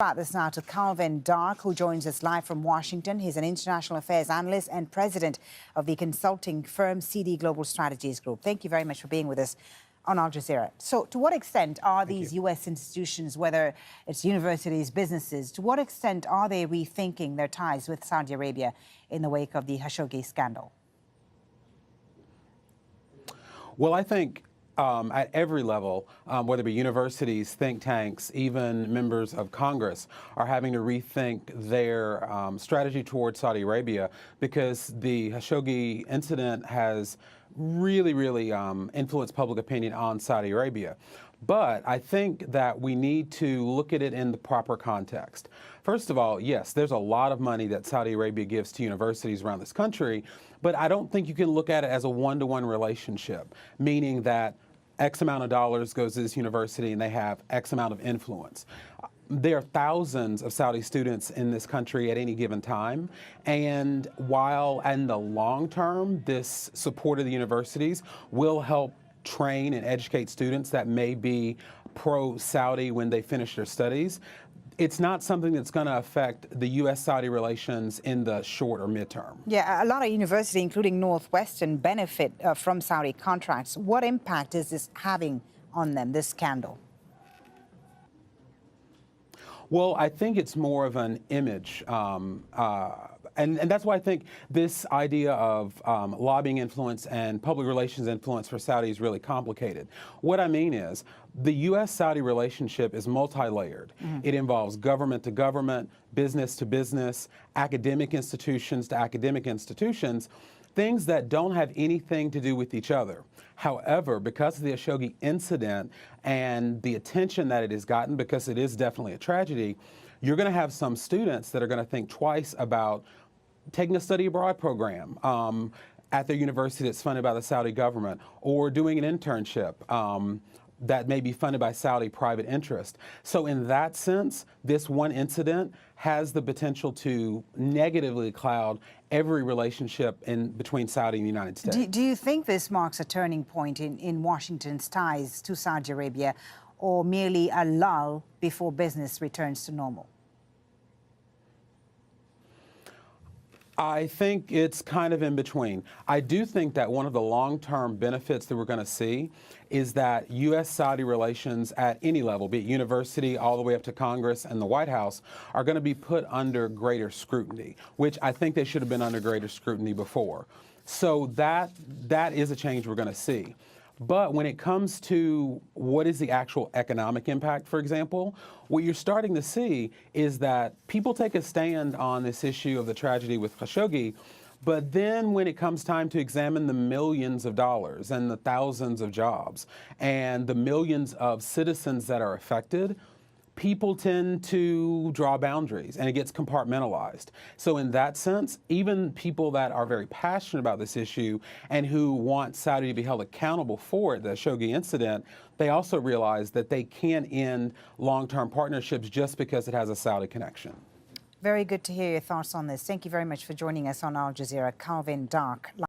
about this now to Calvin Dark, who joins us live from Washington. He's an international affairs analyst and president of the consulting firm CD Global Strategies Group. Thank you very much for being with us on Al Jazeera. So to what extent are these U.S. institutions, whether it's universities, businesses, to what extent are they rethinking their ties with Saudi Arabia in the wake of the Khashoggi scandal? Well, I think at every level, whether it be universities, think tanks, even members of Congress, are having to rethink their strategy towards Saudi Arabia, because the Khashoggi incident has really influenced public opinion on Saudi Arabia. But I think that we need to look at it in the proper context. First of all, yes, there's a lot of money that Saudi Arabia gives to universities around this country, but I don't think you can look at it as a one-to-one relationship, meaning that X amount of dollars goes to this university and they have X amount of influence. There are thousands of Saudi students in this country at any given time, and while in the long term, this support of the universities will help train and educate students that may be pro-Saudi when they finish their studies, it's not something that's going to affect the U.S.-Saudi relations in the short or midterm. Yeah, a lot of universities, including Northwestern, benefit from Saudi contracts. What impact is this having on them, this scandal? Well, I think it's more of an image. And that's why I think this idea of lobbying influence and public relations influence for Saudi is really complicated. What I mean is the U.S.-Saudi relationship is multi-layered. It involves government to government, business to business, academic institutions to academic institutions, things that don't have anything to do with each other. However, because of the Khashoggi incident and the attention that it has gotten, because it is definitely a tragedy, you're going to have some students that are going to think twice about taking a study abroad program at their university that's funded by the Saudi government, or doing an internship that may be funded by Saudi private interest. So in that sense, this one incident has the potential to negatively cloud every relationship between Saudi and the United States. Do you think this marks a turning point in Washington's ties to Saudi Arabia, or merely a lull before business returns to normal? I think it's kind of in between. I do think that one of the long-term benefits that we're going to see is that U.S.-Saudi relations at any level, be it university all the way up to Congress and the White House, are going to be put under greater scrutiny, which I think they should have been under greater scrutiny before. So that is a change we're going to see. But when it comes to what is the actual economic impact, for example, what you're starting to see is that people take a stand on this issue of the tragedy with Khashoggi, but then when it comes time to examine the millions of dollars and the thousands of jobs and the millions of citizens that are affected, people tend to draw boundaries and it gets compartmentalized. So in that sense, even people that are very passionate about this issue and who want Saudi to be held accountable for it, the Khashoggi incident, they also realize that they can't end long-term partnerships just because it has a Saudi connection. Very good to hear your thoughts on this. Thank you very much for joining us on Al Jazeera. Calvin Dark.